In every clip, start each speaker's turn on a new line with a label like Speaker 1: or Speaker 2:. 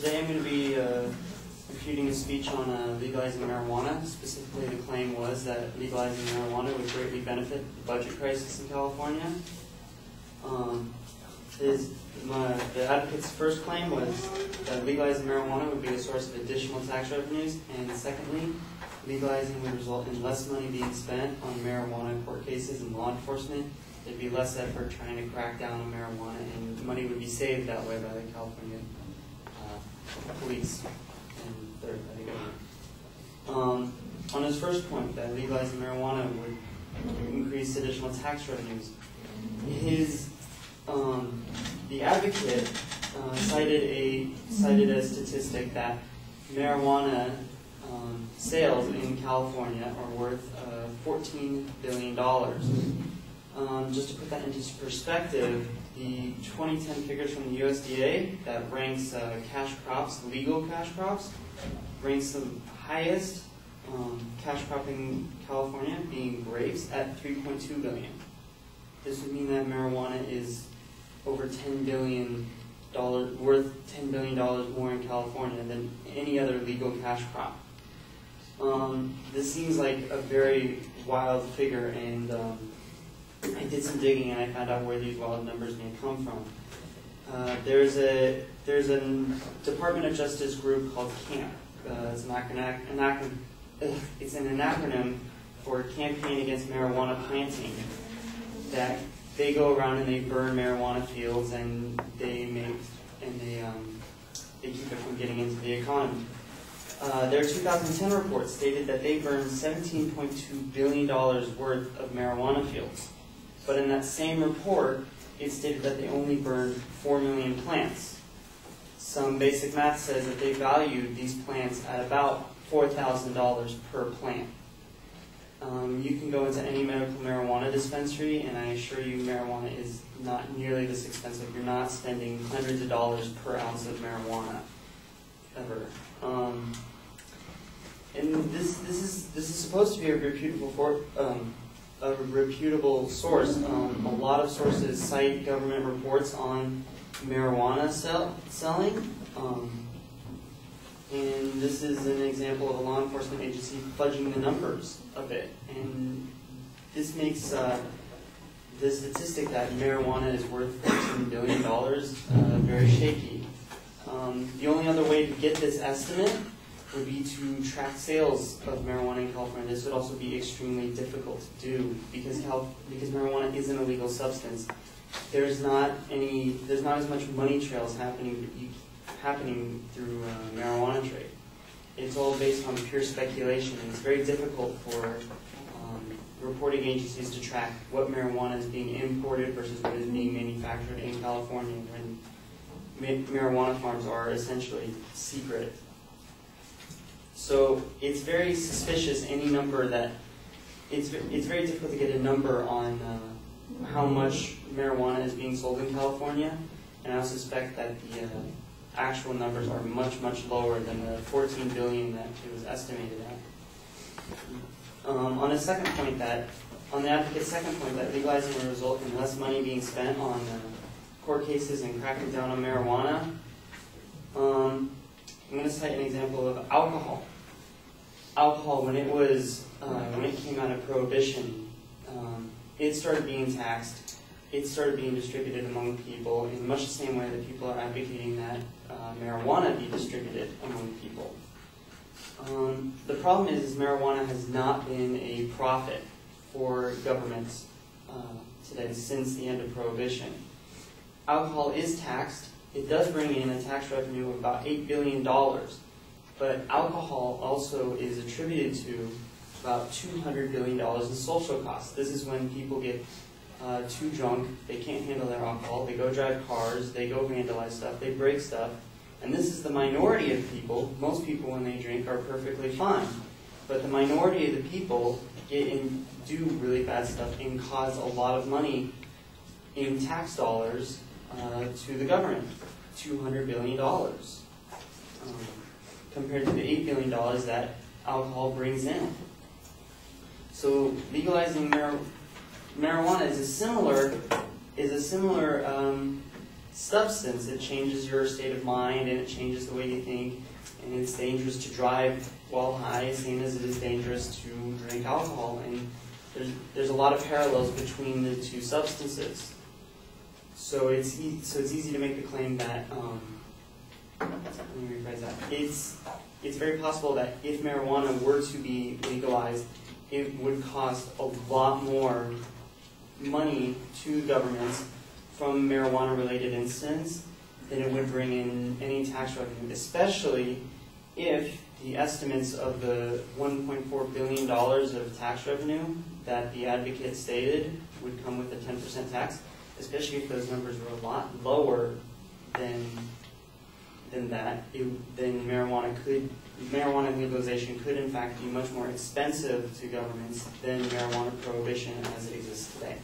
Speaker 1: Today I'm going to be refuting a speech on legalizing marijuana. Specifically, the claim was that legalizing marijuana would greatly benefit the budget crisis in California. The advocate's first claim was that legalizing marijuana would be a source of additional tax revenues, and secondly, legalizing would result in less money being spent on marijuana court cases and law enforcement. There'd be less effort trying to crack down on marijuana, and money would be saved that way by the California police and third-party government. On his first point, that legalizing marijuana would increase additional tax revenues, the advocate cited a statistic that marijuana sales in California are worth $14 billion. Just to put that into perspective, the 2010 figures from the USDA that ranks cash crops, legal cash crops, ranks the highest cash crop in California, being grapes, at $3.2 billion. This would mean that marijuana is over $10 billion, worth $10 billion more in California than any other legal cash crop. This seems like a very wild figure, and I did some digging and I found out where these wild numbers may come from. There's a Department of Justice group called CAMP. It's an acronym for Campaign Against Marijuana Planting. That they go around and they burn marijuana fields, and they keep it from getting into the economy. Their 2010 report stated that they burned $17.2 billion worth of marijuana fields. But in that same report, it stated that they only burned 4 million plants. Some basic math says that they valued these plants at about $4,000 per plant. You can go into any medical marijuana dispensary, and I assure you marijuana is not nearly this expensive. You're not spending hundreds of dollars per ounce of marijuana, ever. And this is supposed to be a reputable source. A lot of sources cite government reports on marijuana selling. And this is an example of a law enforcement agency fudging the numbers a bit. And this makes the statistic that marijuana is worth $14 billion very shaky. The only other way to get this estimate would be to track sales of marijuana in California. This would also be extremely difficult to do because marijuana is an illegal substance. There's not as much money trails happening through marijuana trade. It's all based on pure speculation, and it's very difficult for reporting agencies to track what marijuana is being imported versus what is being manufactured in California, when marijuana farms are essentially secret. So it's very suspicious, any number that, it's very difficult to get a number on how much marijuana is being sold in California, and I suspect that the actual numbers are much, much lower than the $14 billion that it was estimated at. On the advocate's second point, that legalizing will result in less money being spent on court cases and cracking down on marijuana, I'm going to cite an example of alcohol. Alcohol, when it came out of Prohibition, it started being taxed. It started being distributed among people in much the same way that people are advocating that marijuana be distributed among people. The problem is marijuana has not been a profit for governments today since the end of Prohibition. Alcohol is taxed. It does bring in a tax revenue of about $8 billion, but alcohol also is attributed to about $200 billion in social costs. This is when people get too drunk, they can't handle their alcohol, they go drive cars, they go vandalize stuff, they break stuff, and this is the minority of people. Most people, when they drink, are perfectly fine, but the minority of the people get and do really bad stuff and cause a lot of money in tax dollars to the government, $200 billion, compared to the $8 billion that alcohol brings in. So legalizing marijuana is a similar substance. It changes your state of mind, and it changes the way you think, and it's dangerous to drive while high, same as it is dangerous to drink alcohol. And there's a lot of parallels between the two substances. So it's easy to make the claim that, let me rephrase that. It's very possible that if marijuana were to be legalized, it would cost a lot more money to governments from marijuana-related incidents than it would bring in any tax revenue, especially if the estimates of the $1.4 billion of tax revenue that the advocate stated would come with a 10% tax, especially if those numbers were a lot lower than that, then marijuana legalization could in fact be much more expensive to governments than marijuana prohibition as it exists today.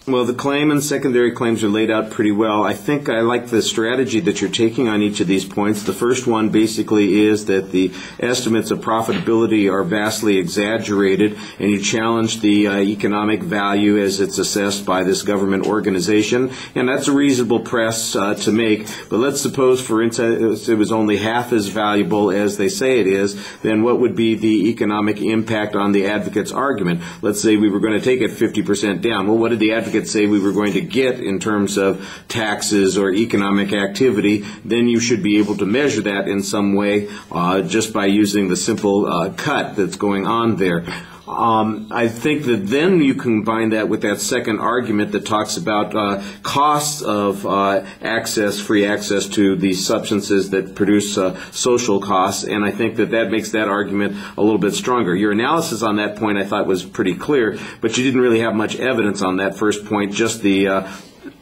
Speaker 2: Well, the claim and secondary claims are laid out pretty well. I think I like the strategy that you're taking on each of these points. The first one basically is that the estimates of profitability are vastly exaggerated, and you challenge the economic value as it's assessed by this government organization, and that's a reasonable press to make. But let's suppose, for instance, it was only half as valuable as they say it is, then what would be the economic impact on the advocate's argument? Let's say we were going to take it 50% down. Well, what did the advocate say we were going to get in terms of taxes or economic activity? Then you should be able to measure that in some way just by using the simple cut that's going on there. I think that then you combine that with that second argument that talks about costs of free access to these substances that produce social costs, and I think that that makes that argument a little bit stronger. Your analysis on that point I thought was pretty clear, but you didn't really have much evidence on that first point, just the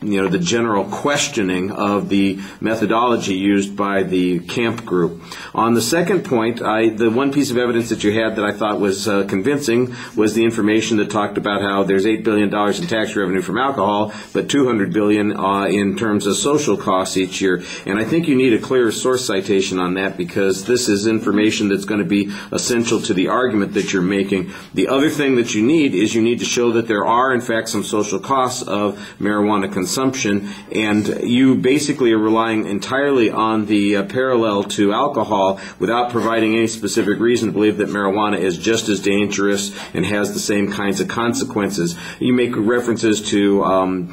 Speaker 2: the general questioning of the methodology used by the camp group. On the second point, the one piece of evidence that you had that I thought was convincing was the information that talked about how there's $8 billion in tax revenue from alcohol, but $200 billion in terms of social costs each year. And I think you need a clear source citation on that, because this is information that's going to be essential to the argument that you're making. The other thing that you need is you need to show that there are, in fact, some social costs of marijuana consumption, and you basically are relying entirely on the parallel to alcohol without providing any specific reason to believe that marijuana is just as dangerous and has the same kinds of consequences. You make references to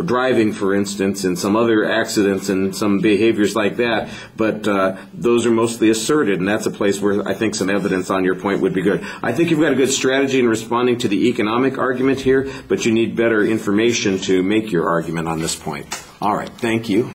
Speaker 2: driving, for instance, and some other accidents and some behaviors like that, but those are mostly asserted, and that's a place where I think some evidence on your point would be good. I think you've got a good strategy in responding to the economic argument here, but you need better information to make your argument on this point. All right, thank you.